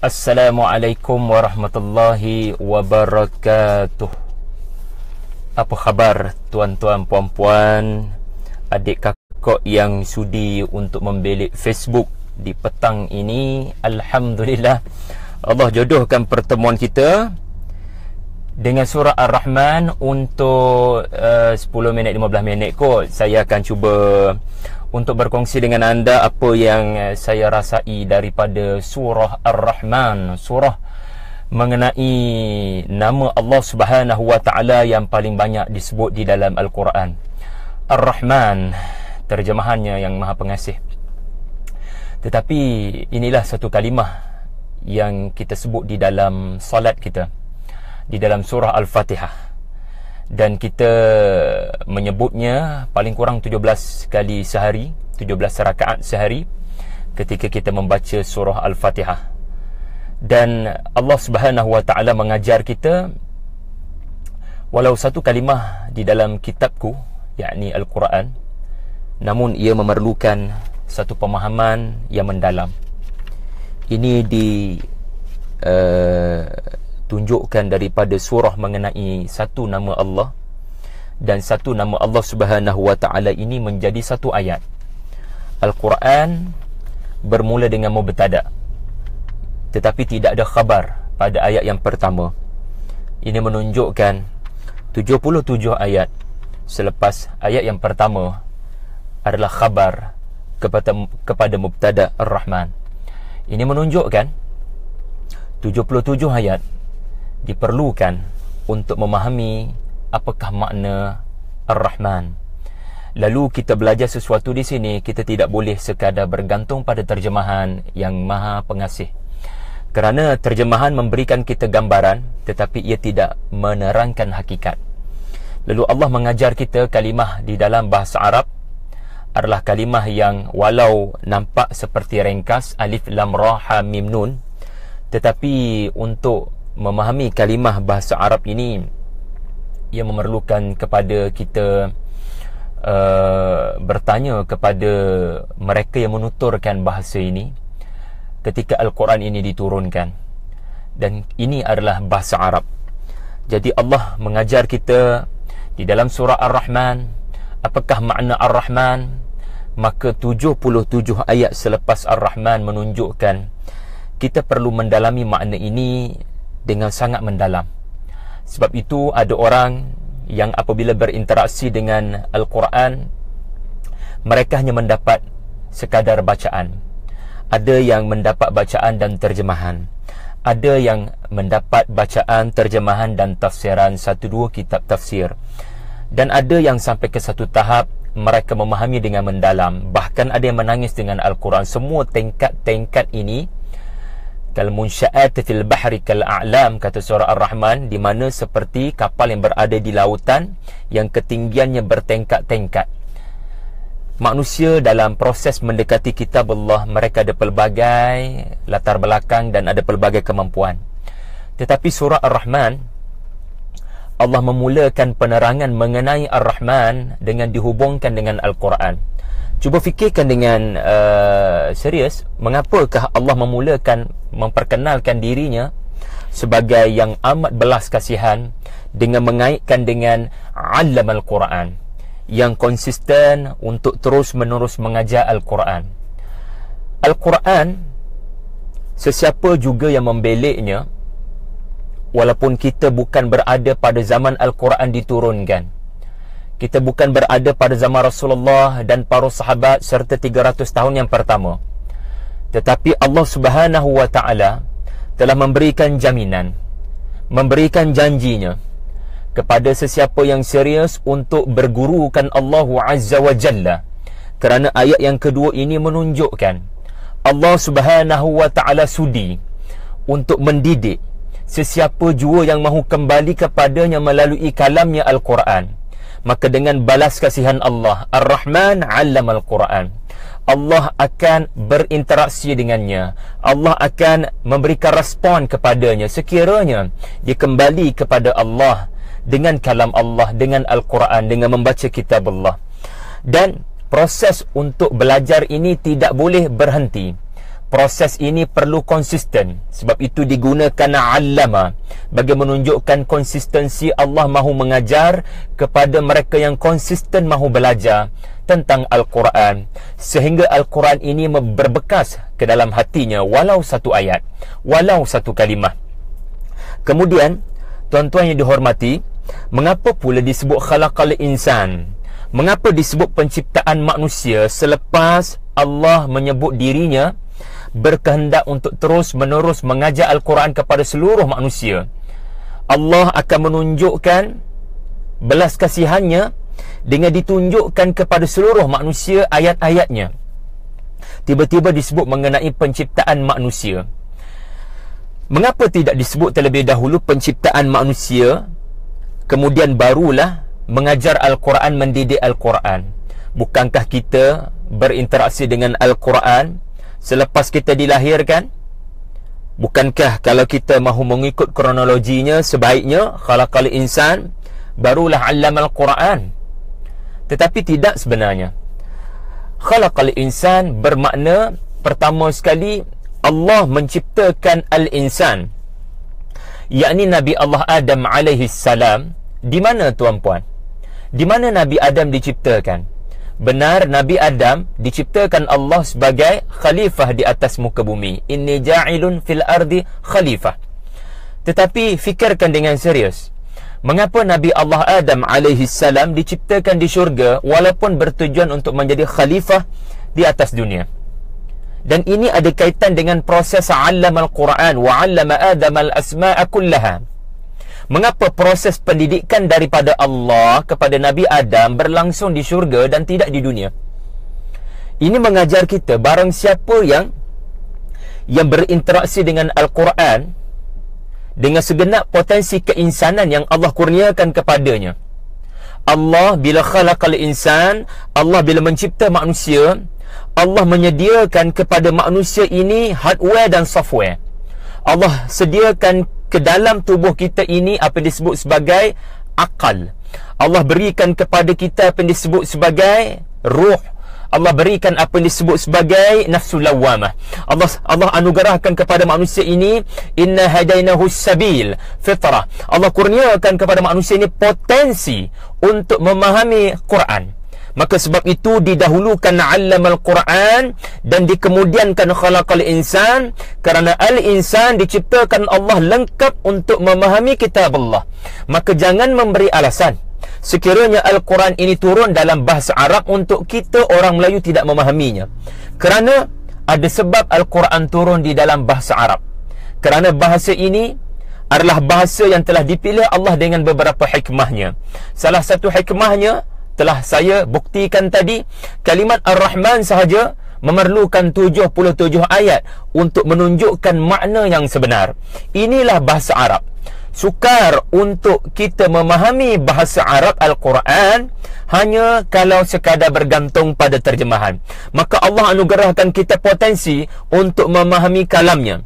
Assalamualaikum warahmatullahi wabarakatuh. Apa khabar tuan-tuan, puan-puan, adik kakak yang sudi untuk membelik Facebook di petang ini? Alhamdulillah, Allah jodohkan pertemuan kita dengan surah Ar-Rahman untuk 10 minit, 15 minit kot. Saya akan cuba untuk berkongsi dengan anda apa yang saya rasai daripada surah Ar-Rahman, surah mengenai nama Allah Subhanahu wa taala yang paling banyak disebut di dalam Al-Quran. Ar-Rahman terjemahannya yang Maha Pengasih. Tetapi inilah satu kalimah yang kita sebut di dalam salat kita, di dalam surah Al-Fatihah, dan kita menyebutnya paling kurang 17 kali sehari, 17 rakaat sehari ketika kita membaca surah Al-Fatihah. Dan Allah Subhanahu wa taala mengajar kita, walau satu kalimah di dalam kitabku, yakni Al-Quran, namun ia memerlukan satu pemahaman yang mendalam. Ini tunjukkan daripada surah mengenai satu nama Allah, dan satu nama Allah Subhanahu wa taala ini menjadi satu ayat. Al-Quran bermula dengan mubtada, tetapi tidak ada khabar pada ayat yang pertama. Ini menunjukkan 77 ayat selepas ayat yang pertama adalah khabar kepada mubtada Ar-Rahman. Ini menunjukkan 77 ayat diperlukan untuk memahami apakah makna Ar-Rahman. Lalu kita belajar sesuatu di sini, kita tidak boleh sekadar bergantung pada terjemahan yang Maha Pengasih, kerana terjemahan memberikan kita gambaran tetapi ia tidak menerangkan hakikat. Lalu Allah mengajar kita kalimah di dalam bahasa Arab adalah kalimah yang walau nampak seperti ringkas, alif lam ra ha mim nun, tetapi untuk memahami kalimah bahasa Arab ini, ia memerlukan kepada kita bertanya kepada mereka yang menuturkan bahasa ini ketika Al-Quran ini diturunkan. Dan ini adalah bahasa Arab. Jadi Allah mengajar kita di dalam surah Ar-Rahman, apakah makna Ar-Rahman? Maka 77 ayat selepas Ar-Rahman menunjukkan kita perlu mendalami makna ini dengan sangat mendalam. Sebab itu ada orang yang apabila berinteraksi dengan Al-Quran, mereka hanya mendapat sekadar bacaan. Ada yang mendapat bacaan dan terjemahan, ada yang mendapat bacaan, terjemahan dan tafsiran 1-2 kitab tafsir, dan ada yang sampai ke satu tahap mereka memahami dengan mendalam. Bahkan ada yang menangis dengan Al-Quran. Semua tingkat-tingkat ini kal munsya'at fil bahri kal a'lam, kata surah Ar-Rahman, di mana seperti kapal yang berada di lautan yang ketinggiannya bertingkat-tingkat. Manusia dalam proses mendekati kitab Allah, mereka ada pelbagai latar belakang dan ada pelbagai kemampuan. Tetapi surah Ar-Rahman, Allah memulakan penerangan mengenai Ar-Rahman dengan dihubungkan dengan Al-Quran. Cuba fikirkan dengan serius, mengapakah Allah memperkenalkan dirinya sebagai yang amat belas kasihan dengan mengaitkan dengan alam Al-Quran, yang konsisten untuk terus menerus mengajar Al-Quran. Al-Quran, sesiapa juga yang membeliknya, walaupun kita bukan berada pada zaman Al-Quran diturunkan, kita bukan berada pada zaman Rasulullah dan para sahabat serta 300 tahun yang pertama, tetapi Allah Subhanahu wa taala telah memberikan jaminan, memberikan janjinya kepada sesiapa yang serius untuk bergurukan Allah Azza wa Jalla. Kerana ayat yang kedua ini menunjukkan Allah Subhanahu wa taala sudi untuk mendidik sesiapa jua yang mahu kembali kepadanya melalui kalamnya Al-Quran. Maka dengan balas kasihan Allah, Ar-Rahman 'allama Al-Quran, Allah akan berinteraksi dengannya, Allah akan memberikan respon kepadanya sekiranya dia kembali kepada Allah dengan kalam Allah, dengan Al-Quran, dengan membaca kitab Allah. Dan proses untuk belajar ini tidak boleh berhenti. Proses ini perlu konsisten. Sebab itu digunakan allama bagi menunjukkan konsistensi Allah mahu mengajar kepada mereka yang konsisten mahu belajar tentang Al-Quran, sehingga Al-Quran ini berbekas ke dalam hatinya, walau satu ayat, walau satu kalimah. Kemudian, tuan-tuan yang dihormati, mengapa pula disebut khalaqal insan? Mengapa disebut penciptaan manusia selepas Allah menyebut dirinya berkehendak untuk terus menerus mengajar Al-Quran kepada seluruh manusia? Allah akan menunjukkan belas kasihannya dengan ditunjukkan kepada seluruh manusia ayat-ayatnya. Tiba-tiba disebut mengenai penciptaan manusia. Mengapa tidak disebut terlebih dahulu penciptaan manusia, kemudian barulah mengajar Al-Quran, mendidik Al-Quran? Bukankah kita berinteraksi dengan Al-Quran selepas kita dilahirkan? Bukankah kalau kita mahu mengikut kronologinya, sebaiknya khalaqal insan barulah allamal Quran? Tetapi tidak sebenarnya. Khalaqal insan bermakna pertama sekali Allah menciptakan al-insan, yakni Nabi Allah Adam alaihi salam. Di mana tuan-puan? Di mana Nabi Adam diciptakan? Benar, Nabi Adam diciptakan Allah sebagai khalifah di atas muka bumi. Inni ja'ilun fil ardi khalifah. Tetapi fikirkan dengan serius, mengapa Nabi Allah Adam alaihi salam diciptakan di syurga walaupun bertujuan untuk menjadi khalifah di atas dunia? Dan ini ada kaitan dengan proses 'allamal Quran wa 'allama Adam al-asma'a kullaha. Mengapa proses pendidikan daripada Allah kepada Nabi Adam berlangsung di syurga dan tidak di dunia? Ini mengajar kita barang siapa yang berinteraksi dengan Al-Quran dengan segenap potensi keinsanan yang Allah kurniakan kepadanya. Allah bila khalaqal insan, Allah bila mencipta manusia, Allah menyediakan kepada manusia ini hardware dan software. Allah sediakan ke dalam tubuh kita ini apa yang disebut sebagai akal. Allah berikan kepada kita apa yang disebut sebagai ruh. Allah berikan apa yang disebut sebagai nafsu lawamah. Allah anugerahkan kepada manusia ini inna hadainahu sabil fitrah. Allah kurniakan kepada manusia ini potensi untuk memahami Quran. Maka sebab itu didahulukan 'allamal Quran dan dikemudiankan khalaqal insan, kerana al-insan diciptakan Allah lengkap untuk memahami kitab Allah. Maka jangan memberi alasan sekiranya Al-Quran ini turun dalam bahasa Arab untuk kita orang Melayu tidak memahaminya. Kerana ada sebab Al-Quran turun di dalam bahasa Arab. Kerana bahasa ini adalah bahasa yang telah dipilih Allah dengan beberapa hikmahnya. Salah satu hikmahnya telah saya buktikan tadi. Kalimat Ar-Rahman sahaja memerlukan 77 ayat untuk menunjukkan makna yang sebenar. Inilah bahasa Arab. Sukar untuk kita memahami bahasa Arab Al-Quran hanya kalau sekadar bergantung pada terjemahan. Maka Allah anugerahkan kita potensi untuk memahami kalamnya.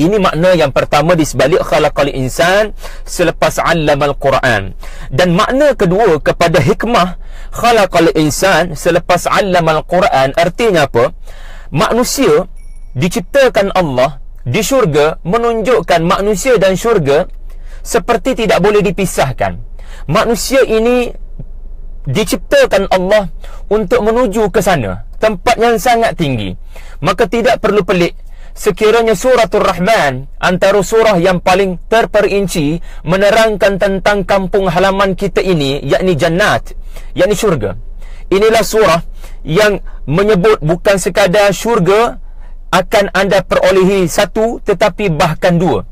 Ini makna yang pertama di sebalik khalaqal insan selepas 'allamal Quran. Dan makna kedua kepada hikmah khalaqal insan selepas 'allamal Quran, artinya apa? Manusia diciptakan Allah di syurga, menunjukkan manusia dan syurga seperti tidak boleh dipisahkan. Manusia ini diciptakan Allah untuk menuju ke sana, tempat yang sangat tinggi. Maka tidak perlu pelik sekiranya suratul Rahman antara surah yang paling terperinci menerangkan tentang kampung halaman kita ini, yakni jannat, yakni syurga. Inilah surah yang menyebut bukan sekadar syurga akan anda perolehi satu, tetapi bahkan dua.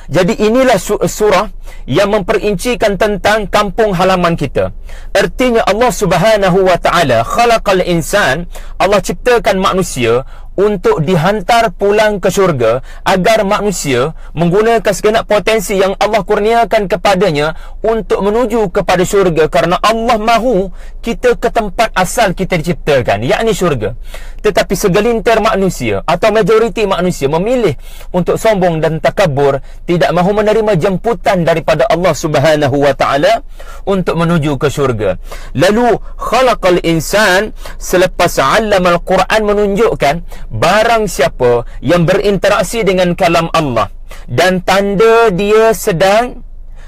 Jadi inilah surah yang memperincikan tentang kampung halaman kita. Artinya Allah Subhanahu wa taala khalaqal insan, Allah ciptakan manusia untuk dihantar pulang ke syurga agar manusia menggunakan segenap potensi yang Allah kurniakan kepadanya untuk menuju kepada syurga, kerana Allah mahu kita ke tempat asal kita diciptakan, yakni syurga. Tetapi segelintir manusia atau majoriti manusia memilih untuk sombong dan takabur, tidak mahu menerima jemputan daripada Allah Subhanahu wa taala untuk menuju ke syurga. Lalu khalaqal insan selepas 'allamal Quran menunjukkan barang siapa yang berinteraksi dengan kalam Allah dan tanda dia sedang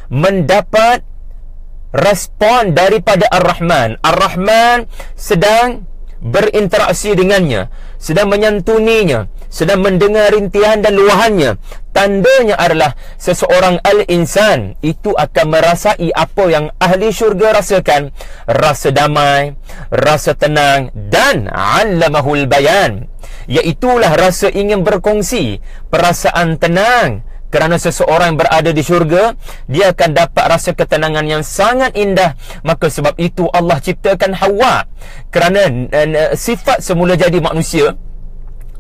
mendapat respon daripada Ar-Rahman. Ar-Rahman sedang berinteraksi dengannya, sedang menyantuninya, sedang mendengar rintihan dan luahannya. Tandanya adalah seseorang al-insan itu akan merasai apa yang ahli syurga rasakan, rasa damai, rasa tenang, dan 'allamahul bayan, iaitulah rasa ingin berkongsi, perasaan tenang. Kerana seseorang yang berada di syurga, dia akan dapat rasa ketenangan yang sangat indah. Maka sebab itu Allah ciptakan Hawa. Kerana sifat semula jadi manusia,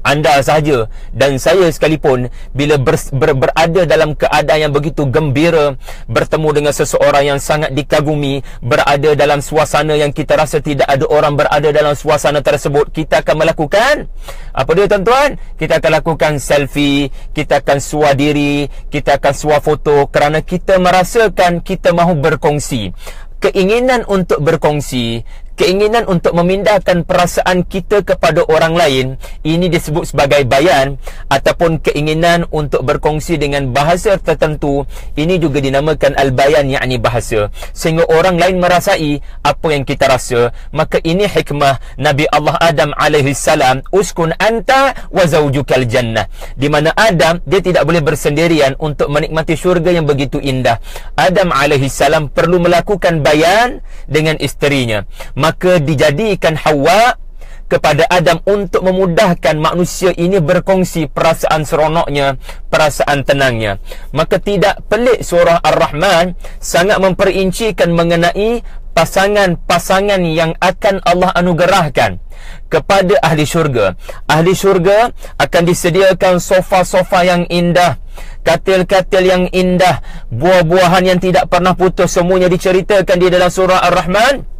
anda sahaja dan saya sekalipun, bila berada dalam keadaan yang begitu gembira, bertemu dengan seseorang yang sangat dikagumi, berada dalam suasana yang kita rasa tidak ada orang berada dalam suasana tersebut, kita akan melakukan apa dia tuan-tuan? Kita akan lakukan selfie, kita akan suar diri, kita akan suar foto, kerana kita merasakan kita mahu berkongsi. Keinginan untuk berkongsi, keinginan untuk memindahkan perasaan kita kepada orang lain, ini disebut sebagai bayan, ataupun keinginan untuk berkongsi dengan bahasa tertentu, ini juga dinamakan al-bayan, yakni bahasa, sehingga orang lain merasai apa yang kita rasa. Maka ini hikmah Nabi Allah Adam alaihi salam, uskun anta wa zawjukal jannah, di mana Adam dia tidak boleh bersendirian untuk menikmati syurga yang begitu indah. Adam alaihi salam perlu melakukan bayan dengan isterinya. Maka dijadikan Hawa kepada Adam untuk memudahkan manusia ini berkongsi perasaan seronoknya, perasaan tenangnya. Maka tidak pelik surah Ar-Rahman sangat memperincikan mengenai pasangan-pasangan yang akan Allah anugerahkan kepada ahli syurga. Ahli syurga akan disediakan sofa-sofa yang indah, katil-katil yang indah, buah-buahan yang tidak pernah putus, semuanya diceritakan di dalam surah Ar-Rahman.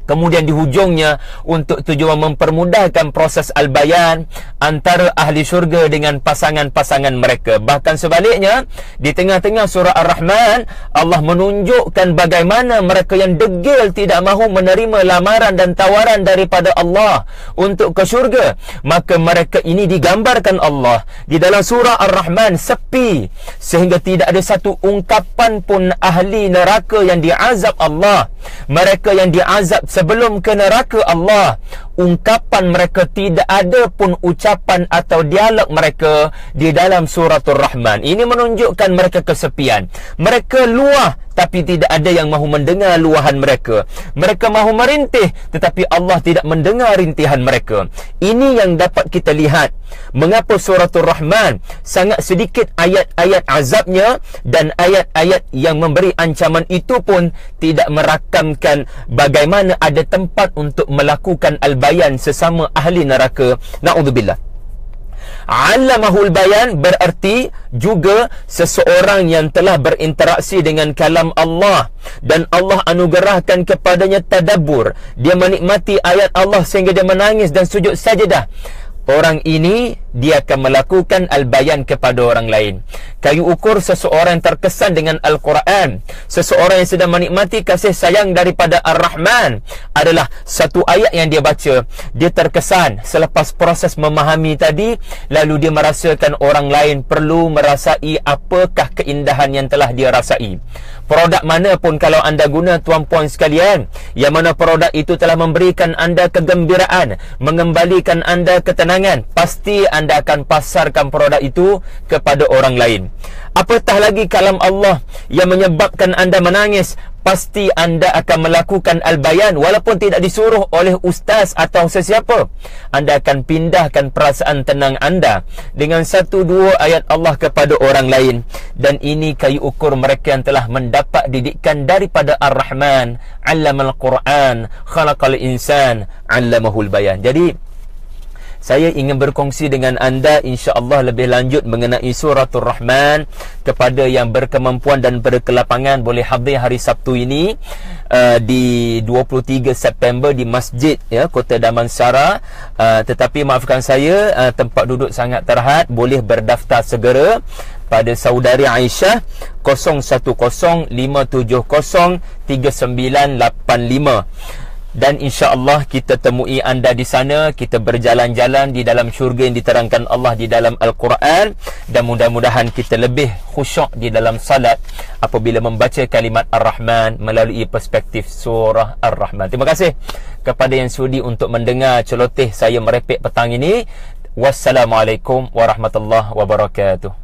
Kemudian di hujungnya, untuk tujuan mempermudahkan proses al-bayan antara ahli syurga dengan pasangan-pasangan mereka. Bahkan sebaliknya, di tengah-tengah surah Ar-Rahman, Allah menunjukkan bagaimana mereka yang degil tidak mahu menerima lamaran dan tawaran daripada Allah untuk ke syurga. Maka mereka ini digambarkan Allah di dalam surah Ar-Rahman sepi, sehingga tidak ada satu ungkapan pun ahli neraka yang diazab Allah. Mereka yang diazab sebelum ke neraka Allah, ungkapan mereka tidak ada pun ucapan atau dialog mereka di dalam suratul Rahman. Ini menunjukkan mereka kesepian. Mereka luah, tapi tidak ada yang mahu mendengar luahan mereka. Mereka mahu merintih, tetapi Allah tidak mendengar rintihan mereka. Ini yang dapat kita lihat mengapa suratul Rahman sangat sedikit ayat-ayat azabnya, dan ayat-ayat yang memberi ancaman itu pun tidak merakamkan bagaimana ada tempat untuk melakukan al-bayan sesama ahli neraka. Na'udzubillah. Allamahul bayan berarti juga seseorang yang telah berinteraksi dengan kalam Allah dan Allah anugerahkan kepadanya tadabbur. Dia menikmati ayat Allah sehingga dia menangis dan sujud sajadah. Orang ini dia akan melakukan al-bayan kepada orang lain. Kayu ukur seseorang yang terkesan dengan Al-Quran, seseorang yang sedang menikmati kasih sayang daripada Ar-Rahman, adalah satu ayat yang dia baca, dia terkesan selepas proses memahami tadi, lalu dia merasakan orang lain perlu merasai apakah keindahan yang telah dia rasai. Produk mana pun kalau anda guna, tuan-puan sekalian, yang mana produk itu telah memberikan anda kegembiraan, mengembalikan anda ketenangan, pasti anda akan pasarkan produk itu kepada orang lain. Apatah lagi kalam Allah yang menyebabkan anda menangis, pasti anda akan melakukan al-bayan walaupun tidak disuruh oleh ustaz atau sesiapa. Anda akan pindahkan perasaan tenang anda dengan satu dua ayat Allah kepada orang lain. Dan ini kayu ukur mereka yang telah mendapat didikan daripada Ar-Rahman. Allamal Quran, khalaqal insan, allamahul bayan. Jadi saya ingin berkongsi dengan anda insya-Allah lebih lanjut mengenai suratul Rahman. Kepada yang berkemampuan dan berkelapangan, boleh hadir hari Sabtu ini di 23 September di Masjid Kota Damansara. Tetapi maafkan saya, tempat duduk sangat terhad. Boleh berdaftar segera pada saudari Aisyah 0105703985. Dan insya-Allah kita temui anda di sana. Kita berjalan-jalan di dalam syurga yang diterangkan Allah di dalam Al-Quran, dan mudah-mudahan kita lebih khusyuk di dalam salat apabila membaca kalimat Ar-Rahman melalui perspektif surah Ar-Rahman. Terima kasih kepada yang sudi untuk mendengar celoteh saya merepek petang ini. Wassalamualaikum warahmatullahi wabarakatuh.